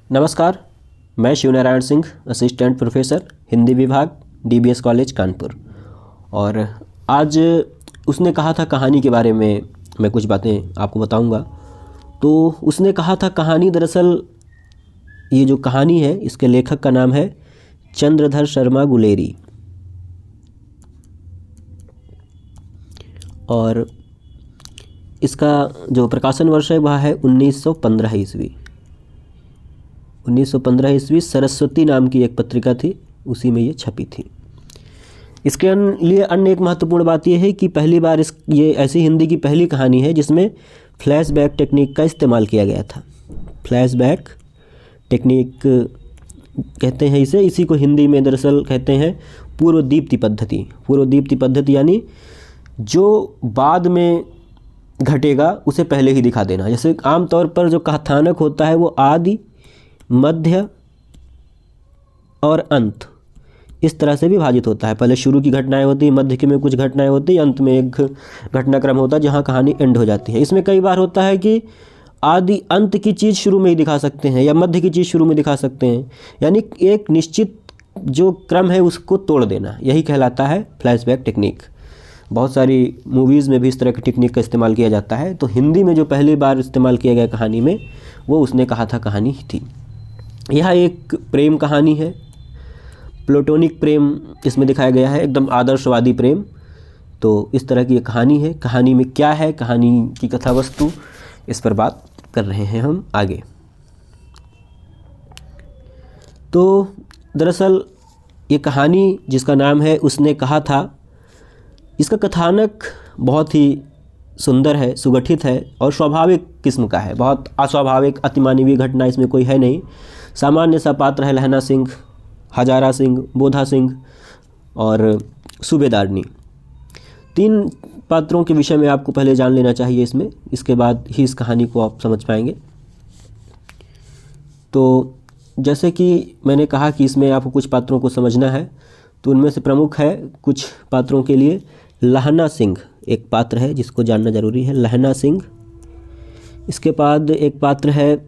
नमस्कार, मैं Shivnarayan Singh, assistant professor Hindi विभाग, डीबीएस कॉलेज कानपुर। और आज उसने कहा था कहानी के बारे में मैं कुछ बातें आपको बताऊंगा। तो उसने कहा था कहानी, दरअसल ये जो कहानी है इसके लेखक का नाम है चंद्रधर शर्मा गुलेरी। और इसका जो प्रकाशन वर्ष है वह है 1915 ईस्वी। 1915 ईस्वी सरस्वती नाम की एक पत्रिका थी, उसी में ये छपी थी। इसके लिए अन्य एक महत्वपूर्ण बात यह है कि पहली बार ये ऐसी हिंदी की पहली कहानी है जिसमें फ्लैशबैक टेक्निक का इस्तेमाल किया गया था। फ्लैशबैक टेक्निक कहते हैं इसे, इसी को हिंदी में दरअसल कहते हैं पूर्व दीप्ति पद्धति। पूर्व दीप्ति पद्धति यानी जो बाद में घटेगा उसे पहले ही दिखा देना। जैसे आमतौर पर जो कथानक होता है वो आदि, मध्य और अंत इस तरह से विभाजित होता है। पहले शुरू की घटनाएं होती हैं, मध्य की में कुछ घटनाएं होती हैं, अंत में एक घटनाक्रम होता है जहां कहानी एंड हो जाती है। इसमें कई बार होता है कि आदि अंत की चीज़ शुरू में ही दिखा सकते हैं या मध्य की चीज़ शुरू में दिखा सकते हैं, यानी एक निश्चित जो क्रम है उसको तोड़ देना, यही कहलाता है फ्लैशबैक टेक्निक। बहुत सारी मूवीज़ में भी इस तरह की टेक्निक का इस्तेमाल किया जाता है। तो हिंदी में जो पहली बार इस्तेमाल किया गया कहानी में वो उसने कहा था कहानी थी। यह एक प्रेम कहानी है, प्लेटोनिक प्रेम इसमें दिखाया गया है, एकदम आदर्शवादी प्रेम। तो इस तरह की ये कहानी है। कहानी में क्या है, कहानी की कथा वस्तु, इस पर बात कर रहे हैं हम आगे। तो दरअसल ये कहानी जिसका नाम है उसने कहा था, इसका कथानक बहुत ही सुंदर है, सुगठित है और स्वाभाविक किस्म का है। बहुत अस्वाभाविक अतिमानवीय घटना इसमें कोई है नहीं। सामान्य सा पात्र है लहना सिंह, हजारा सिंह, बोधा सिंह और सूबेदारनी। 3 पात्रों के विषय में आपको पहले जान लेना चाहिए इसमें, इसके बाद ही इस कहानी को आप समझ पाएंगे। तो जैसे कि मैंने कहा कि इसमें आपको कुछ पात्रों को समझना है, तो उनमें से प्रमुख है कुछ पात्रों के लिए लहना सिंह एक पात्र है जिसको जानना जरूरी है, लहना सिंह। इसके बाद एक पात्र है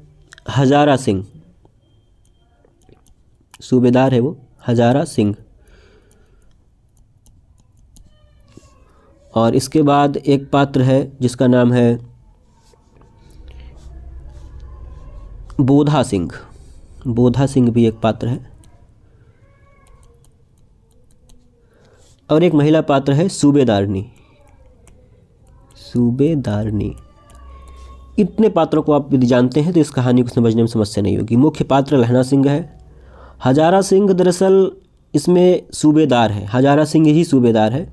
हजारा सिंह, सूबेदार है वो, हजारा सिंह। और इसके बाद एक पात्र है जिसका नाम है बोधा सिंह। बोधा सिंह भी एक पात्र है। और एक महिला पात्र है सूबेदारनी। सूबेदारनी। इतने पात्रों को आप यदि जानते हैं तो इस कहानी को समझने में समस्या नहीं होगी। मुख्य पात्र लहना सिंह है। हजारा सिंह दरअसल इसमें सूबेदार है, हजारा सिंह ही सूबेदार है,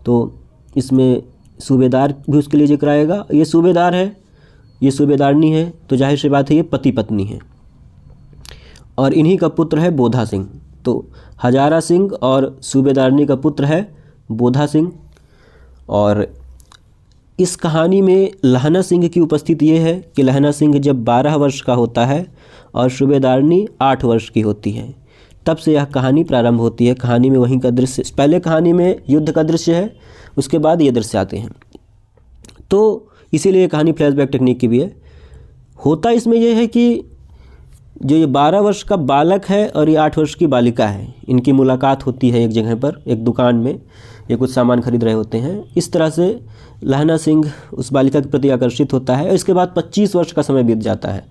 तो इसमें सूबेदार भी उसके लिए जिक्र आएगा। ये सूबेदार है, ये सूबेदारनी है, तो जाहिर सी बात है ये पति पत्नी है। और इन्हीं का पुत्र है बोधा सिंह। तो हजारा सिंह और सूबेदारनी का पुत्र है बोधा सिंह। और इस कहानी में लहना सिंह की उपस्थिति ये है कि लहना सिंह जब 12 वर्ष का होता है और सूबेदारनी 8 वर्ष की होती है, तब से यह कहानी प्रारंभ होती है। कहानी में वहीं का दृश्य, पहले कहानी में युद्ध का दृश्य है, उसके बाद ये दृश्य आते हैं। तो इसीलिए कहानी फ्लैशबैक टेक्निक की भी है। होता इसमें यह है कि जो ये 12 वर्ष का बालक है और ये 8 वर्ष की बालिका है, इनकी मुलाकात होती है एक जगह पर, एक दुकान में। ये कुछ सामान खरीद रहे होते हैं। इस तरह से लहना सिंह उस बालिका के प्रति आकर्षित होता है। इसके बाद 25 वर्ष का समय बीत जाता है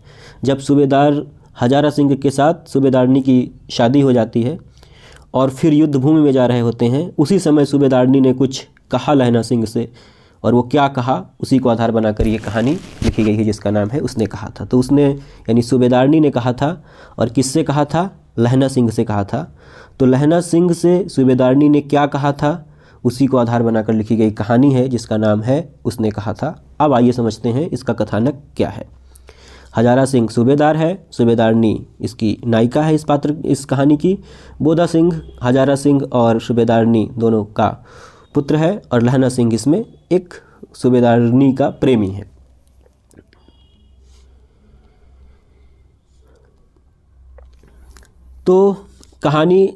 जब सूबेदार हजारा सिंह के साथ सूबेदारनी की शादी हो जाती है और फिर युद्ध भूमि में जा रहे होते हैं। उसी समय सूबेदारनी ने कुछ कहा लहना सिंह से, और वो क्या कहा उसी को आधार बनाकर ये कहानी लिखी गई है जिसका नाम है उसने कहा था। तो उसने यानी सूबेदारनी ने कहा था, और किससे कहा था? लहना सिंह से कहा था। तो लहना सिंह से सूबेदारनी ने क्या कहा था उसी को आधार बनाकर लिखी गई कहानी है जिसका नाम है उसने कहा था। अब आइए समझते हैं इसका कथानक क्या है। हजारा सिंह सूबेदार है, सूबेदारनी इसकी नायिका है इस कहानी की। बोधा सिंह हजारा सिंह और सूबेदारनी दोनों का पुत्र है, और लहना सिंह इसमें एक सूबेदारनी का प्रेमी है। तो कहानी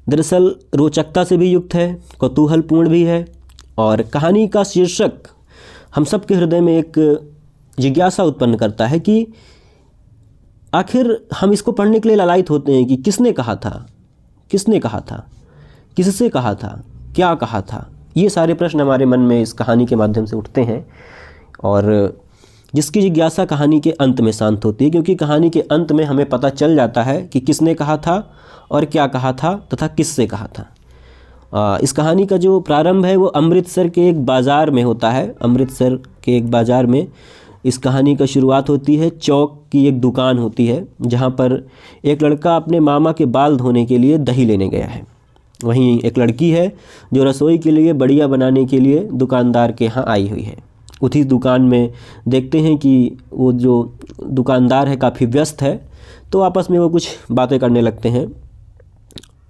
दरअसल रोचकता से भी युक्त है, कौतूहलपूर्ण भी है, और कहानी का शीर्षक हम सब के हृदय में एक जिज्ञासा उत्पन्न करता है कि आखिर हम इसको पढ़ने के लिए लालायित होते हैं कि किसने कहा था, किसने कहा था, किससे कहा था, क्या कहा था। ये सारे प्रश्न हमारे मन में इस कहानी के माध्यम से उठते हैं और जिसकी जिज्ञासा कहानी के अंत में शांत होती है, क्योंकि कहानी के अंत में हमें पता चल जाता है कि किसने कहा था और क्या कहा था तथा किससे कहा था। इस कहानी का जो प्रारंभ है वो अमृतसर के एक बाज़ार में होता है। अमृतसर के एक बाज़ार में इस कहानी का शुरुआत होती है। चौक की एक दुकान होती है जहाँ पर एक लड़का अपने मामा के बाल धोने के लिए दही लेने गया है। वहीं एक लड़की है जो रसोई के लिए बढ़िया बनाने के लिए दुकानदार के यहाँ आई हुई है। उसी दुकान में देखते हैं कि वो जो दुकानदार है काफ़ी व्यस्त है, तो आपस में वो कुछ बातें करने लगते हैं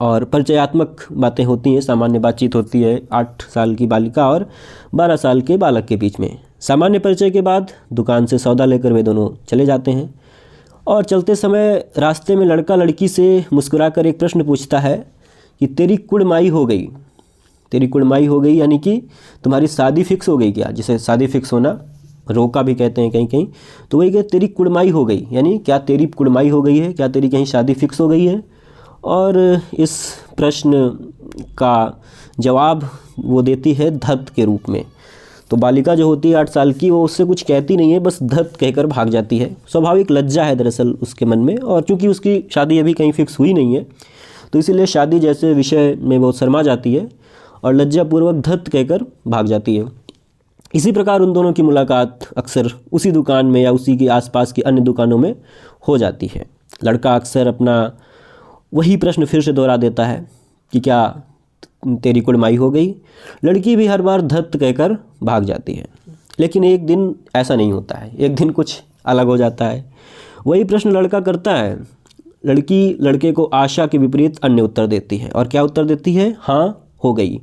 और परिचयात्मक बातें होती हैं, सामान्य बातचीत होती है 8 साल की बालिका और 12 साल के बालक के बीच में। सामान्य परिचय के बाद दुकान से सौदा लेकर वे दोनों चले जाते हैं और चलते समय रास्ते में लड़का लड़की से मुस्कुराकर एक प्रश्न पूछता है कि तेरी कुड़माई हो गई, तेरी कुड़माई हो गई, यानी कि तुम्हारी शादी फिक्स हो गई क्या, जिसे शादी फिक्स होना रोका भी कहते हैं कहीं कहीं। तो वही कि तेरी कुड़माई हो गई, यानी क्या तेरी कुड़माई हो गई है, क्या तेरी कहीं शादी फिक्स हो गई है। और इस प्रश्न का जवाब वो देती है धत के रूप में। तो बालिका जो होती है 8 साल की, वो उससे कुछ कहती नहीं है, बस धत कहकर भाग जाती है। स्वाभाविक लज्जा है दरअसल उसके मन में, और चूंकि उसकी शादी अभी कहीं फिक्स हुई नहीं है तो इसीलिए शादी जैसे विषय में वो शर्मा जाती है और लज्जापूर्वक धत कहकर भाग जाती है। इसी प्रकार उन दोनों की मुलाकात अक्सर उसी दुकान में या उसी के आसपास की अन्य दुकानों में हो जाती है। लड़का अक्सर अपना वही प्रश्न फिर से दोहरा देता है कि क्या तेरी कुड़माई हो गई। लड़की भी हर बार धत कहकर भाग जाती है। लेकिन एक दिन ऐसा नहीं होता है, एक दिन कुछ अलग हो जाता है। वही प्रश्न लड़का करता है, लड़की लड़के को आशा के विपरीत अन्य उत्तर देती है। और क्या उत्तर देती है? हाँ हो गई।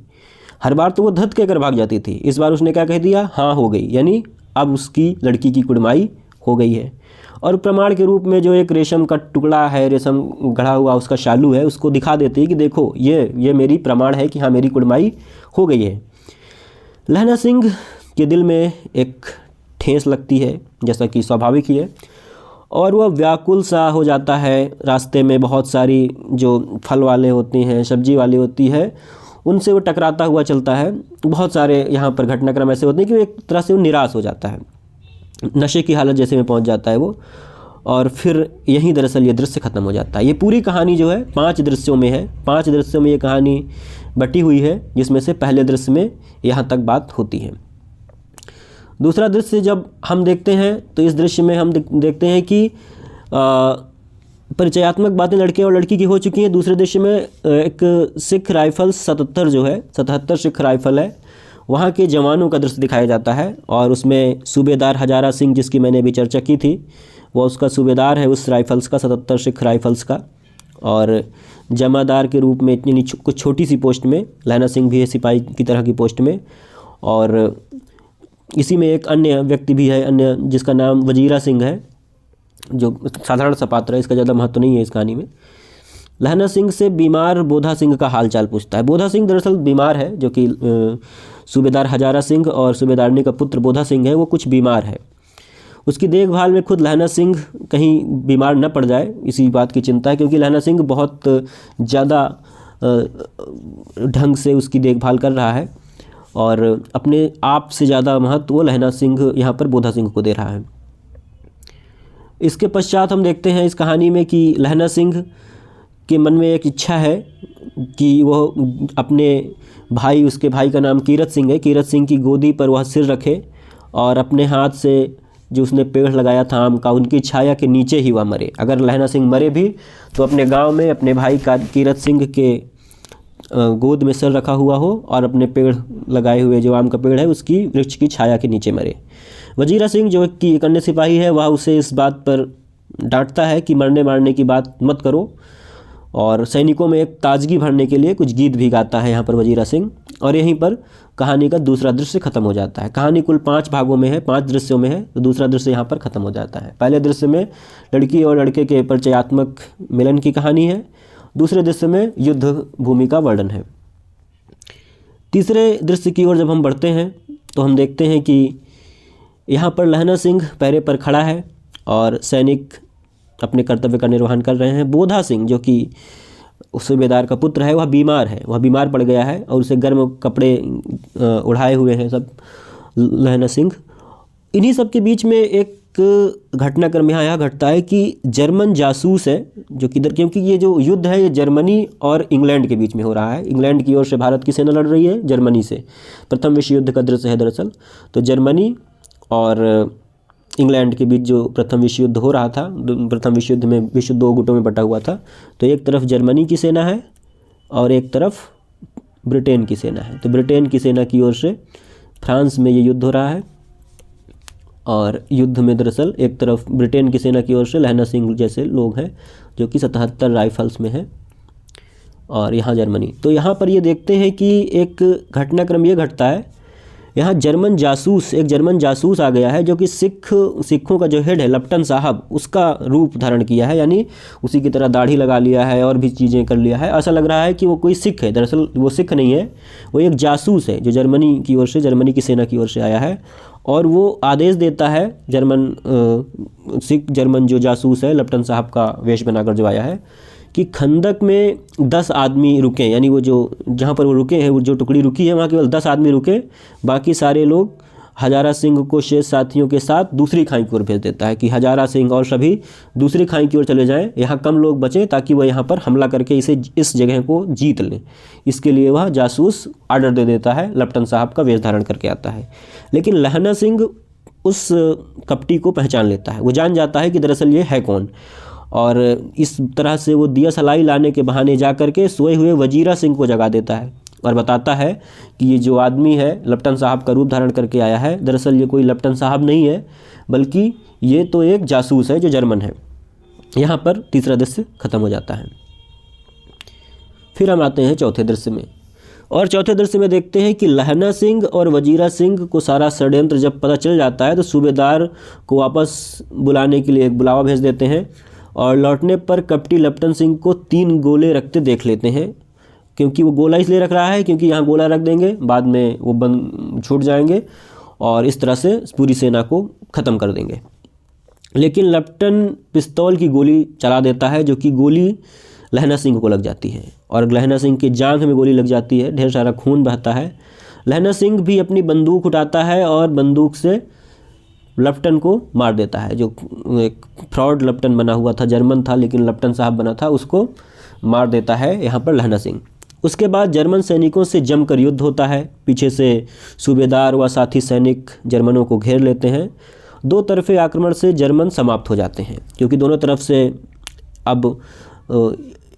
हर बार तो वो धत कहकर भाग जाती थी, इस बार उसने क्या कह दिया? हाँ हो गई, यानी अब उसकी लड़की की कुड़माई हो गई है। और प्रमाण के रूप में जो एक रेशम का टुकड़ा है, रेशम गढ़ा हुआ उसका शालू है, उसको दिखा देती है कि देखो ये मेरी प्रमाण है कि हाँ मेरी कुड़माई हो गई है। लहना सिंह के दिल में एक ठेस लगती है, जैसा कि स्वाभाविक ही है, और वह व्याकुल सा हो जाता है। रास्ते में बहुत सारी जो फल वाले होते हैं, सब्जी वाली होती है, उनसे वो टकराता हुआ चलता है। बहुत सारे यहाँ पर घटनाक्रम ऐसे होते हैं कि एक तरह से वो निराश हो जाता है, नशे की हालत जैसे में पहुँच जाता है वो, और फिर यहीं दरअसल ये दृश्य ख़त्म हो जाता है। ये पूरी कहानी जो है 5 दृश्यों में है, 5 दृश्यों में ये कहानी बटी हुई है, जिसमें से पहले दृश्य में यहाँ तक बात होती है। दूसरा दृश्य जब हम देखते हैं तो इस दृश्य में हम देखते हैं कि परिचयात्मक बातें लड़के और लड़की की हो चुकी हैं। दूसरे दृश्य में एक सिख राइफल 77 जो है, 77 सिख राइफल है, वहाँ के जवानों का दृश्य दिखाया जाता है। और उसमें सूबेदार हजारा सिंह, जिसकी मैंने अभी चर्चा की थी, वह उसका सूबेदार है उस राइफल्स का, 77 सिख राइफल्स का। और जमादार के रूप में इतनी कुछ छोटी सी पोस्ट में लहना सिंह भी है, सिपाही की तरह की पोस्ट में। और इसी में एक अन्य व्यक्ति भी है, अन्य, जिसका नाम वजीरा सिंह है, जो साधारण सा पात्र है, इसका ज़्यादा महत्व नहीं है इस कहानी में। लहना सिंह से बीमार बोधा सिंह का हालचाल पूछता है। बोधा सिंह दरअसल बीमार है, जो कि सूबेदार हजारा सिंह और सूबेदारनी का पुत्र बोधा सिंह है, वो कुछ बीमार है। उसकी देखभाल में खुद लहना सिंह कहीं बीमार न पड़ जाए, इसी बात की चिंता है, क्योंकि लहना सिंह बहुत ज़्यादा ढंग से उसकी देखभाल कर रहा है और अपने आप से ज़्यादा महत्व वो लहना सिंह यहाँ पर बोधा सिंह को दे रहा है। इसके पश्चात हम देखते हैं इस कहानी में कि लहना सिंह के मन में एक इच्छा है कि वह अपने भाई, उसके भाई का नाम कीरत सिंह है, कीरत सिंह की गोदी पर वह सिर रखे और अपने हाथ से जो उसने पेड़ लगाया था आम का, उनकी छाया के नीचे ही वह मरे। अगर लहना सिंह मरे भी तो अपने गांव में अपने भाई का कीरत सिंह के गोद में सिर रखा हुआ हो और अपने पेड़ लगाए हुए जो आम का पेड़ है उसकी वृक्ष की छाया के नीचे मरे। वजीरा सिंह जो कि एक अन्य सिपाही है, वह उसे इस बात पर डांटता है कि मरने मारने की बात मत करो, और सैनिकों में एक ताजगी भरने के लिए कुछ गीत भी गाता है यहाँ पर वजीरा सिंह। और यहीं पर कहानी का दूसरा दृश्य खत्म हो जाता है। कहानी कुल 5 भागों में है, 5 दृश्यों में है, तो दूसरा दृश्य यहाँ पर खत्म हो जाता है। पहले दृश्य में लड़की और लड़के के परिचयात्मक मिलन की कहानी है, दूसरे दृश्य में युद्ध भूमि का वर्णन है। तीसरे दृश्य की ओर जब हम बढ़ते हैं तो हम देखते हैं कि यहाँ पर लहना सिंह पैरे पर खड़ा है और सैनिक अपने कर्तव्य का निर्वहन कर रहे हैं। बोधा सिंह जो कि सूबेदार का पुत्र है, वह बीमार है, वह बीमार पड़ गया है और उसे गर्म कपड़े उड़ाए हुए हैं सब लहना सिंह। इन्हीं सब के बीच में एक घटनाक्रम यहाँ घटता है कि जर्मन जासूस है जो किधर, क्योंकि ये जो युद्ध है ये जर्मनी और इंग्लैंड के बीच में हो रहा है। इंग्लैंड की ओर से भारत की सेना लड़ रही है जर्मनी से, प्रथम विश्व युद्ध का दृश्य है दरअसल। तो जर्मनी और इंग्लैंड के बीच जो प्रथम विश्व युद्ध हो रहा था, प्रथम विश्व युद्ध में विश्व 2 गुटों में बटा हुआ था। तो एक तरफ जर्मनी की सेना है और एक तरफ ब्रिटेन की सेना है। तो ब्रिटेन की सेना की ओर से फ्रांस में ये युद्ध हो रहा है और युद्ध में दरअसल एक तरफ ब्रिटेन की सेना की ओर से लहना सिंह जैसे लोग हैं जो कि 77 राइफल्स में हैं और यहाँ जर्मनी। तो यहाँ पर ये देखते हैं कि एक घटनाक्रम ये घटता है, यहाँ एक जर्मन जासूस आ गया है जो कि सिखों का जो हेड है लप्टन साहब, उसका रूप धारण किया है, यानी उसी की तरह दाढ़ी लगा लिया है और भी चीज़ें कर लिया है। ऐसा लग रहा है कि वो कोई सिख है, दरअसल वो सिख नहीं है, वो एक जासूस है जो जर्मनी की ओर से, जर्मनी की सेना की ओर से आया है। और वो आदेश देता है जर्मन जो जासूस है लप्टन साहब का वेश बनाकर जो आया है कि खंदक में 10 आदमी रुके, यानी वो जो जहाँ पर वो रुके हैं, वो जो टुकड़ी रुकी है वहाँ केवल 10 आदमी रुके, बाकी सारे लोग हजारा सिंह को शेष साथियों के साथ दूसरी खाई की ओर भेज देता है कि हजारा सिंह और सभी दूसरी खाई की ओर चले जाएं, यहाँ कम लोग बचें ताकि वह यहाँ पर हमला करके इस जगह को जीत लें। इसके लिए वह जासूस आर्डर दे देता है, लप्टन साहब का वेश धारण करके आता है। लेकिन लहना सिंह उस कपटी को पहचान लेता है, वो जान जाता है कि दरअसल ये है कौन, और इस तरह से वो दिया सलाई लाने के बहाने जा कर के सोए हुए वजीरा सिंह को जगा देता है और बताता है कि ये जो आदमी है लप्टन साहब का रूप धारण करके आया है, दरअसल ये कोई लप्टन साहब नहीं है बल्कि ये तो एक जासूस है जो जर्मन है। यहाँ पर तीसरा दृश्य खत्म हो जाता है। फिर हम आते हैं चौथे दृश्य में, और चौथे दृश्य में देखते हैं कि लहना सिंह और वजीरा सिंह को सारा षड्यंत्र जब पता चल जाता है तो सूबेदार को वापस बुलाने के लिए एक बुलावा भेज देते हैं और लौटने पर कपटी लप्टन सिंह को 3 गोले रखते देख लेते हैं, क्योंकि वो गोला इसलिए रख रहा है क्योंकि यहाँ गोला रख देंगे बाद में वो बंद छूट जाएंगे और इस तरह से पूरी सेना को ख़त्म कर देंगे। लेकिन लप्टन पिस्तौल की गोली चला देता है जो कि गोली लहना सिंह को लग जाती है और लहना सिंह के जांघ में गोली लग जाती है, ढेर सारा खून बहता है। लहना सिंह भी अपनी बंदूक उठाता है और बंदूक से लप्टन को मार देता है, जो एक फ्रॉड लप्टन बना हुआ था, जर्मन था लेकिन लप्टन साहब बना था, उसको मार देता है यहाँ पर लहना सिंह। उसके बाद जर्मन सैनिकों से जमकर युद्ध होता है, पीछे से सूबेदार व साथी सैनिक जर्मनों को घेर लेते हैं। 2 तरफे आक्रमण से जर्मन समाप्त हो जाते हैं, क्योंकि दोनों तरफ से अब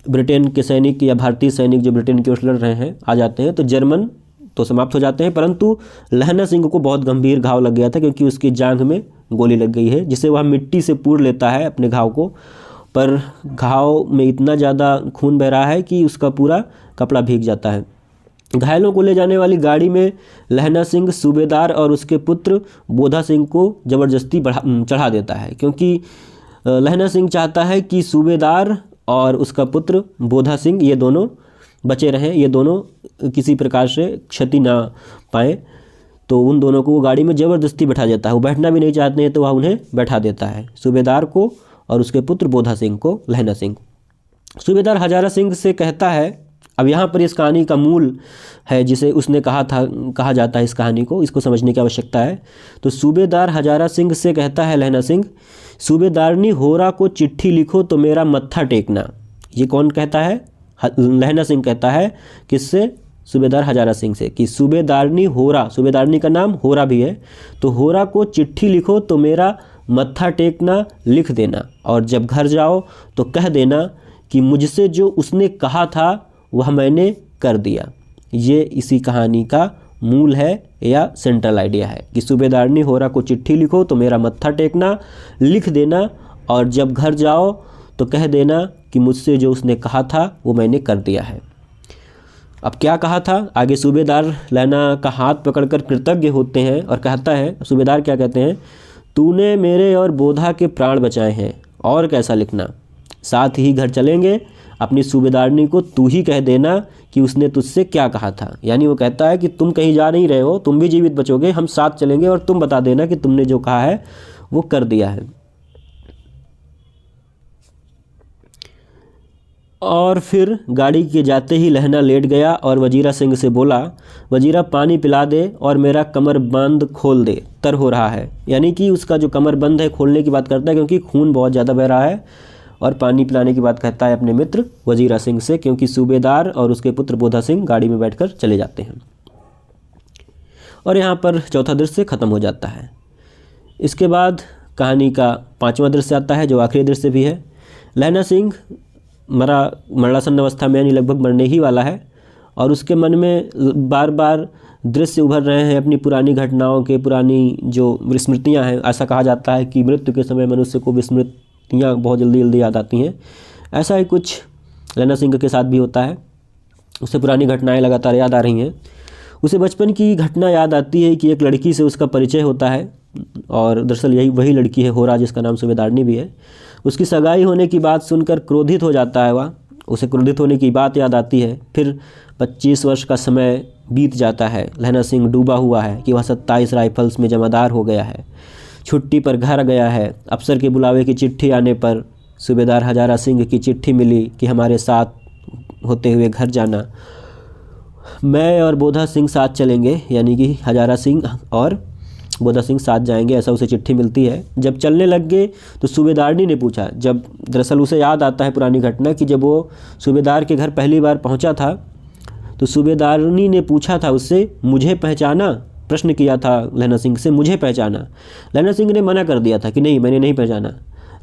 ब्रिटेन के सैनिक या भारतीय सैनिक जो ब्रिटेन की ओर लड़ रहे हैं आ जाते हैं, तो जर्मन तो समाप्त हो जाते हैं। परंतु लहना सिंह को बहुत गंभीर घाव लग गया था क्योंकि उसकी जांघ में गोली लग गई है, जिसे वह मिट्टी से पूर लेता है अपने घाव को, पर घाव में इतना ज़्यादा खून बह रहा है कि उसका पूरा कपड़ा भीग जाता है। घायलों को ले जाने वाली गाड़ी में लहना सिंह सूबेदार और उसके पुत्र बोधा सिंह को ज़बरदस्ती चढ़ा देता है, क्योंकि लहना सिंह चाहता है कि सूबेदार और उसका पुत्र बोधा सिंह ये दोनों बचे रहें, ये दोनों किसी प्रकार से क्षति ना पाएँ। तो उन दोनों को वो गाड़ी में ज़बरदस्ती बैठा देता है, वो बैठना भी नहीं चाहते हैं तो वह उन्हें बैठा देता है, सूबेदार को और उसके पुत्र बोधा सिंह को, लहना सिंह। सूबेदार हजारा सिंह से कहता है, अब यहाँ पर इस कहानी का मूल है जिसे उसने कहा जाता है, इस कहानी को, इसको समझने की आवश्यकता है। तो सूबेदार हजारा सिंह से कहता है लहना सिंह, सूबेदारनी होरा को चिट्ठी लिखो तो मेरा मत्था टेकना। ये कौन कहता है? लहना सिंह कहता है, किससे? सूबेदार हजारा सिंह से, कि सूबेदारनी होरा, सूबेदारनी का नाम होरा भी है, तो होरा को चिट्ठी लिखो तो मेरा मत्था टेकना लिख देना, और जब घर जाओ तो कह देना कि मुझसे जो उसने कहा था वह मैंने कर दिया। ये इसी कहानी का मूल है या सेंट्रल आइडिया है कि सूबेदारनी होरा को चिट्ठी लिखो तो मेरा मत्था टेकना लिख देना, और जब घर जाओ तो कह देना कि मुझसे जो उसने कहा था वो मैंने कर दिया है। अब क्या कहा था? आगे सूबेदार लहना का हाथ पकड़कर कृतज्ञ होते हैं और कहता है, सूबेदार क्या कहते हैं, तूने मेरे और बोधा के प्राण बचाए हैं, और कैसा लिखना, साथ ही घर चलेंगे, अपनी सूबेदारनी को तू ही कह देना कि उसने तुझसे क्या कहा था। यानी वो कहता है कि तुम कहीं जा नहीं रहे हो, तुम भी जीवित बचोगे, हम साथ चलेंगे और तुम बता देना कि तुमने जो कहा है वो कर दिया है। और फिर गाड़ी के जाते ही लहना लेट गया और वजीरा सिंह से बोला, वजीरा पानी पिला दे और मेरा कमरबंद खोल दे, तर हो रहा है। यानी कि उसका जो कमरबंद है खोलने की बात करता है, क्योंकि खून बहुत ज़्यादा बह रहा है, और पानी पिलाने की बात कहता है अपने मित्र वजीरा सिंह से, क्योंकि सूबेदार और उसके पुत्र बोधा सिंह गाड़ी में बैठकर चले जाते हैं। और यहाँ पर चौथा दृश्य ख़त्म हो जाता है। इसके बाद कहानी का 5वां दृश्य आता है, जो आखिरी दृश्य भी है। लहना सिंह मरणासन अवस्था में, यानी लगभग मरने ही वाला है, और उसके मन में बार बार दृश्य उभर रहे हैं अपनी पुरानी घटनाओं के, पुरानी जो विस्मृतियाँ हैं। ऐसा कहा जाता है कि मृत्यु के समय मनुष्य को विस्मृतियाँ बहुत जल्दी जल्दी याद आती हैं। ऐसा ही कुछ लहना सिंह के साथ भी होता है। उसे पुरानी घटनाएं लगातार याद आ रही हैं। उसे बचपन की घटना याद आती है कि एक लड़की से उसका परिचय होता है, और दरअसल यही वही लड़की है होरा, जिसका नाम सूबेदारनी भी है। उसकी सगाई होने की बात सुनकर क्रोधित हो जाता है वह। उसे क्रोधित होने की बात याद आती है। फिर 25 वर्ष का समय बीत जाता है। लहना सिंह डूबा हुआ है कि वह 27 राइफल्स में जमादार हो गया है, छुट्टी पर घर गया है। अफसर के बुलावे की चिट्ठी आने पर सूबेदार हजारा सिंह की चिट्ठी मिली कि हमारे साथ होते हुए घर जाना, मैं और बोधा सिंह साथ चलेंगे, यानी कि हजारा सिंह और बोधा सिंह साथ जाएंगे, ऐसा उसे चिट्ठी मिलती है। जब चलने लग गए तो सूबेदारनी ने पूछा, जब दरअसल उसे याद आता है पुरानी घटना कि जब वो सूबेदार के घर पहली बार पहुंचा था तो सूबेदारनी ने पूछा था उससे, मुझे पहचाना? प्रश्न किया था लहना सिंह से, मुझे पहचाना? लहना सिंह ने मना कर दिया था कि नहीं, मैंने नहीं पहचाना।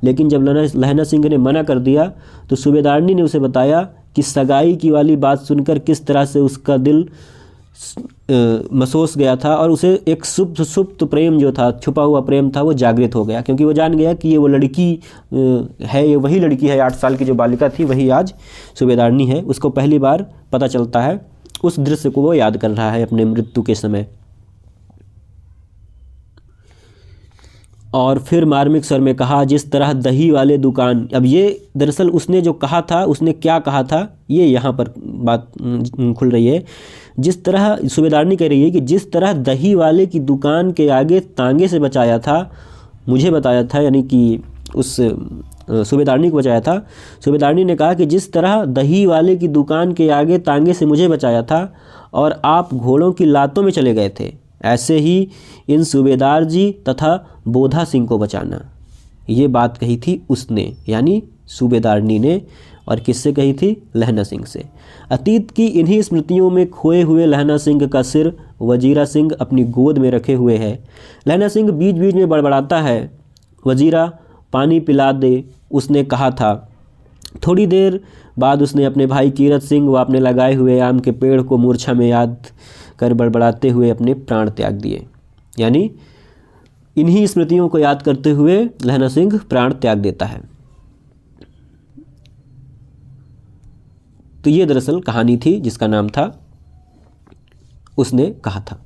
लेकिन जब लहना सिंह ने मना कर दिया तो सूबेदारनी ने उसे बताया कि सगाई की वाली बात सुनकर किस तरह से उसका दिल महसूस गया था, और उसे एक सुप्त प्रेम जो था, छुपा हुआ प्रेम था, वो जागृत हो गया, क्योंकि वो जान गया कि ये वो लड़की है, ये वही लड़की है, 8 साल की जो बालिका थी वही आज सूबेदारनी है। उसको पहली बार पता चलता है। उस दृश्य को वो याद कर रहा है अपने मृत्यु के समय। और फिर मार्मिक स्वर में कहा, जिस तरह दही वाले दुकान। अब ये दरअसल उसने जो कहा था, उसने क्या कहा था, ये यहाँ पर बात खुल रही है। जिस तरह सूबेदारनी कह रही है कि जिस तरह दही वाले की दुकान के आगे तांगे से बचाया था, मुझे बताया था, यानी कि उस सूबेदारनी को बचाया था। सूबेदारनी ने कहा कि जिस तरह दही वाले की दुकान के आगे तांगे से मुझे बचाया था और आप घोड़ों की लातों में चले गए थे, ऐसे ही इन सूबेदार जी तथा बोधा सिंह को बचाना। ये बात कही थी उसने, यानी सूबेदारनी ने। और किससे कही थी? लहना सिंह से। अतीत की इन्हीं स्मृतियों में खोए हुए लहना सिंह का सिर वजीरा सिंह अपनी गोद में रखे हुए है। लहना सिंह बीच बीच में बड़बड़ाता है, वजीरा पानी पिला दे, उसने कहा था। थोड़ी देर बाद उसने अपने भाई कीरत सिंह व अपने लगाए हुए आम के पेड़ को मूर्छा में याद कर बड़बड़ाते हुए अपने प्राण त्याग दिए। यानी इन्हीं स्मृतियों को याद करते हुए लहना सिंह प्राण त्याग देता है। तो ये दरअसल कहानी थी जिसका नाम था उसने कहा था।